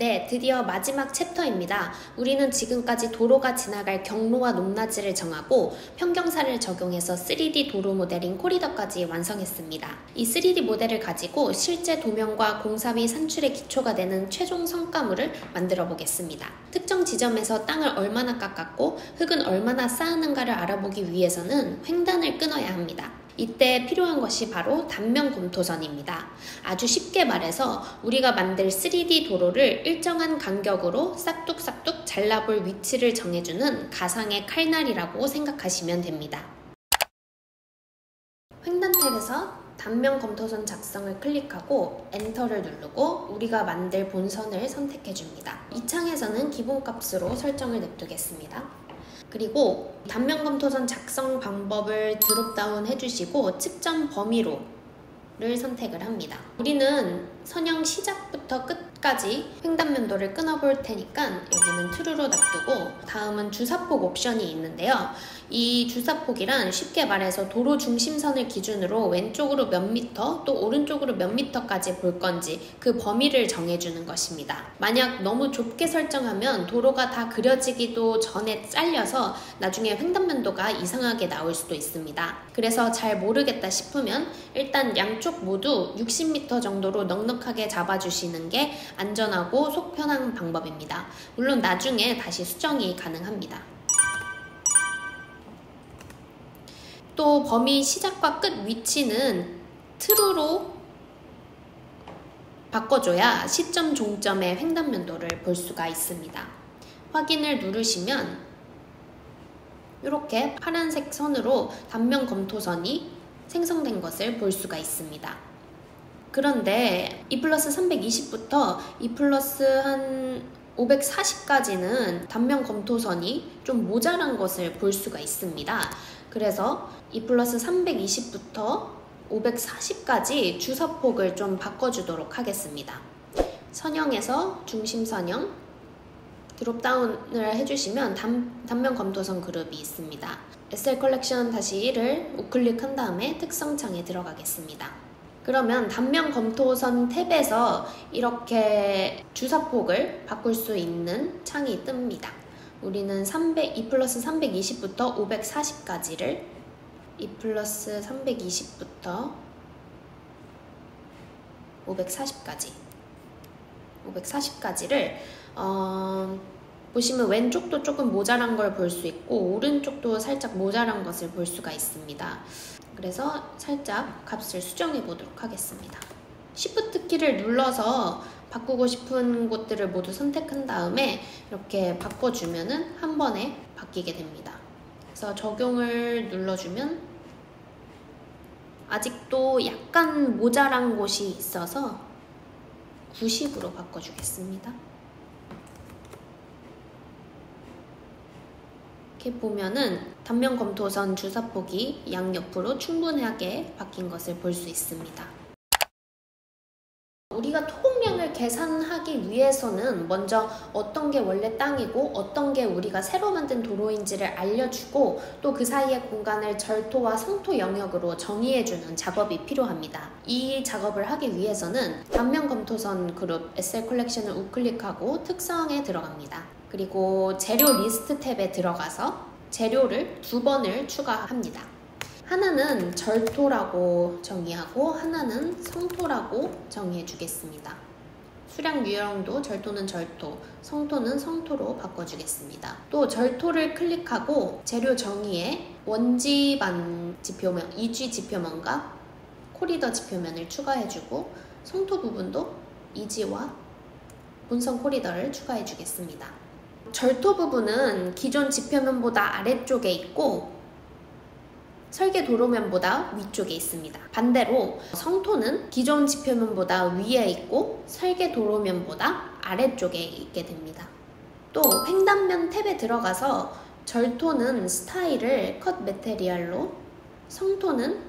네, 드디어 마지막 챕터입니다. 우리는 지금까지 도로가 지나갈 경로와 높낮이를 정하고 평경사를 적용해서 3D 도로 모델인 코리더까지 완성했습니다. 이 3D 모델을 가지고 실제 도면과 공사비 산출의 기초가 되는 최종 성과물을 만들어 보겠습니다. 특정 지점에서 땅을 얼마나 깎았고 흙은 얼마나 쌓았는가를 알아보기 위해서는 횡단을 끊어야 합니다. 이때 필요한 것이 바로 단면 검토선입니다. 아주 쉽게 말해서 우리가 만들 3D 도로를 일정한 간격으로 싹둑싹둑 잘라볼 위치를 정해주는 가상의 칼날이라고 생각하시면 됩니다. 횡단 탭에서 단면 검토선 작성을 클릭하고 엔터를 누르고 우리가 만들 본선을 선택해줍니다. 이 창에서는 기본값으로 설정을 냅두겠습니다. 그리고 단면 검토선 작성 방법을 드롭다운 해주시고 측정 범위로를 선택을 합니다. 우리는 선형 시작부터 끝까지 횡단면도를 끊어볼 테니까 여기는 true로 놔두고 다음은 주사폭 옵션이 있는데요. 이 주사폭이란 쉽게 말해서 도로 중심선을 기준으로 왼쪽으로 몇 미터 또 오른쪽으로 몇 미터까지 볼 건지 그 범위를 정해주는 것입니다. 만약 너무 좁게 설정하면 도로가 다 그려지기도 전에 잘려서 나중에 횡단면도가 이상하게 나올 수도 있습니다. 그래서 잘 모르겠다 싶으면 일단 양쪽 모두 60m 정도로 넉넉하게 잡아주시는 게 안전하고 속 편한 방법입니다. 물론 나중에 다시 수정이 가능합니다. 또 범위 시작과 끝 위치는 true로 바꿔줘야 시점 종점의 횡단면도를 볼 수가 있습니다. 확인을 누르시면 이렇게 파란색 선으로 단면 검토선이 생성된 것을 볼 수가 있습니다. 그런데 2+320부터 2+540까지는 단면 검토선이 좀 모자란 것을 볼 수가 있습니다. 그래서 2+320부터 540까지 주사폭을 좀 바꿔주도록 하겠습니다. 선형에서 중심 선형 드롭다운을 해주시면 단면 검토선 그룹이 있습니다. SL 컬렉션 -1을 우클릭한 다음에 특성창에 들어가겠습니다. 그러면 단면 검토선 탭에서 이렇게 주사폭을 바꿀 수 있는 창이 뜹니다. 우리는 2+320부터 540까지를 2+320부터 540까지를 보시면 왼쪽도 조금 모자란 걸 볼 수 있고 오른쪽도 살짝 모자란 것을 볼 수가 있습니다. 그래서 살짝 값을 수정해 보도록 하겠습니다. Shift 키를 눌러서 바꾸고 싶은 곳들을 모두 선택한 다음에 이렇게 바꿔주면은 한 번에 바뀌게 됩니다. 그래서 적용을 눌러주면 아직도 약간 모자란 곳이 있어서 90으로 바꿔주겠습니다. 이렇게 보면은 단면 검토선 주사폭이 양옆으로 충분하게 바뀐 것을 볼 수 있습니다. 우리가 토목량을 계산하기 위해서는 먼저 어떤 게 원래 땅이고 어떤 게 우리가 새로 만든 도로인지를 알려주고 또 그 사이의 공간을 절토와 성토 영역으로 정의해주는 작업이 필요합니다. 이 작업을 하기 위해서는 단면 검토선 그룹 SL 컬렉션을 우클릭하고 특성에 들어갑니다. 그리고 재료 리스트 탭에 들어가서 재료를 2번을 추가합니다. 하나는 절토라고 정의하고 하나는 성토라고 정의해 주겠습니다. 수량 유형도 절토는 절토, 성토는 성토로 바꿔주겠습니다. 또 절토를 클릭하고 재료 정의에 원지반 지표면, 이지 지표면과 코리더 지표면을 추가해주고 성토 부분도 이지와 본선 코리더를 추가해 주겠습니다. 절토 부분은 기존 지표면보다 아래쪽에 있고 설계 도로면보다 위쪽에 있습니다. 반대로 성토는 기존 지표면보다 위에 있고 설계 도로면보다 아래쪽에 있게 됩니다. 또 횡단면 탭에 들어가서 절토는 스타일을 컷 매테리얼로, 성토는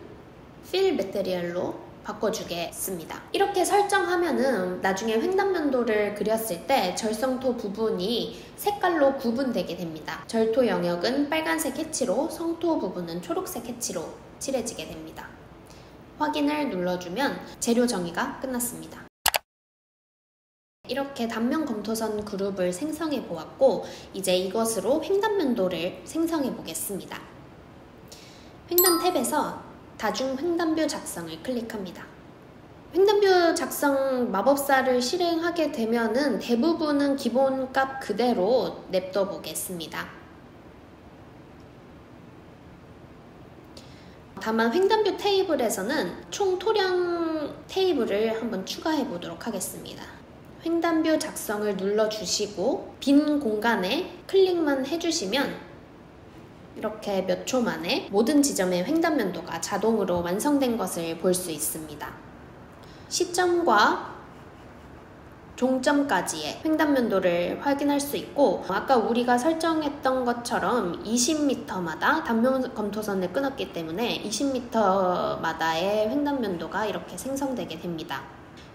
필 매테리얼로 바꿔주겠습니다. 이렇게 설정하면은 나중에 횡단면도를 그렸을 때 절성토 부분이 색깔로 구분되게 됩니다. 절토 영역은 빨간색 해치로, 성토 부분은 초록색 해치로 칠해지게 됩니다. 확인을 눌러주면 재료 정의가 끝났습니다. 이렇게 단면 검토선 그룹을 생성해 보았고, 이제 이것으로 횡단면도를 생성해 보겠습니다. 횡단 탭에서 다중 횡단뷰 작성을 클릭합니다. 횡단뷰 작성 마법사를 실행하게 되면은 대부분은 기본값 그대로 냅둬 보겠습니다. 다만 횡단뷰 테이블에서는 총 토량 테이블을 한번 추가해 보도록 하겠습니다. 횡단뷰 작성을 눌러주시고 빈 공간에 클릭만 해주시면 이렇게 몇 초 만에 모든 지점의 횡단면도가 자동으로 완성된 것을 볼 수 있습니다. 시점과 종점까지의 횡단면도를 확인할 수 있고, 아까 우리가 설정했던 것처럼 20m마다 단면 검토선을 끊었기 때문에 20m마다의 횡단면도가 이렇게 생성되게 됩니다.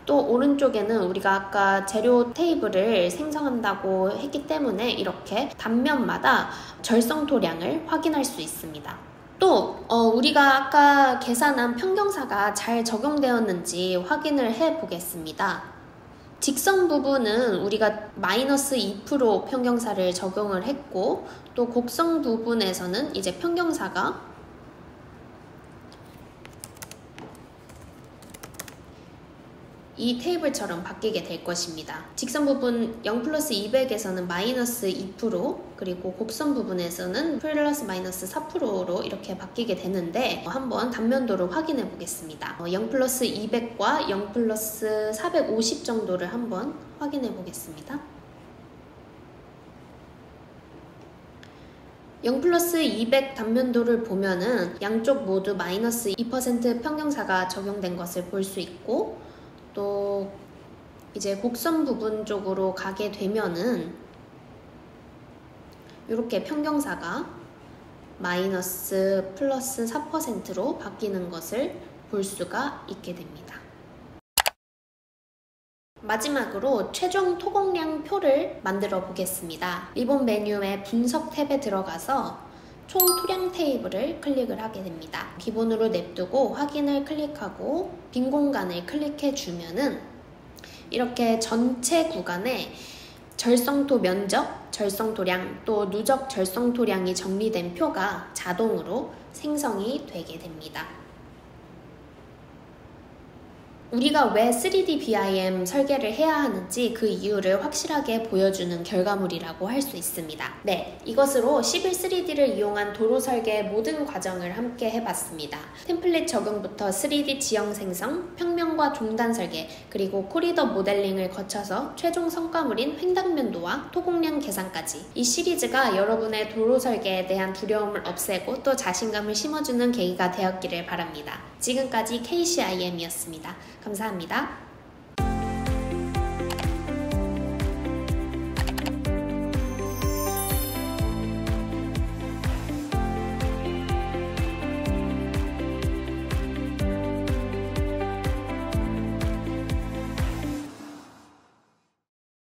또 오른쪽에는 우리가 아까 재료 테이블을 생성한다고 했기 때문에 이렇게 단면마다 절성토량을 확인할 수 있습니다. 또 우리가 아까 계산한 평경사가 잘 적용되었는지 확인을 해 보겠습니다. 직선 부분은 우리가 마이너스 2% 평경사를 적용을 했고, 또 곡선 부분에서는 이제 평경사가 이 테이블처럼 바뀌게 될 것입니다. 직선 부분 0 플러스 200에서는 마이너스 2%, 그리고 곡선 부분에서는 플러스 마이너스 4%로 이렇게 바뀌게 되는데, 한번 단면도를 확인해 보겠습니다. 0 플러스 200과 0 플러스 450 정도를 한번 확인해 보겠습니다. 0 플러스 200 단면도를 보면은 양쪽 모두 마이너스 2% 평경사가 적용된 것을 볼 수 있고, 또 이제 곡선 부분 쪽으로 가게 되면은 이렇게 평경사가 마이너스 플러스 4%로 바뀌는 것을 볼 수가 있게 됩니다. 마지막으로 최종 토공량 표를 만들어 보겠습니다. 리본 메뉴의 분석 탭에 들어가서 총 토량 테이블을 클릭을 하게 됩니다. 기본으로 냅두고 확인을 클릭하고 빈 공간을 클릭해 주면은 이렇게 전체 구간에 절성토 면적, 절성토량, 또 누적 절성토량이 정리된 표가 자동으로 생성이 되게 됩니다. 우리가 왜 3D BIM 설계를 해야 하는지 그 이유를 확실하게 보여주는 결과물이라고 할 수 있습니다. 네, 이것으로 11-3D를 이용한 도로 설계의 모든 과정을 함께 해봤습니다. 템플릿 적용부터 3D 지형 생성, 평면과 종단 설계, 그리고 코리더 모델링을 거쳐서 최종 성과물인 횡단면도와 토공량 계산까지, 이 시리즈가 여러분의 도로 설계에 대한 두려움을 없애고 또 자신감을 심어주는 계기가 되었기를 바랍니다. 지금까지 KCIM이었습니다. 감사합니다.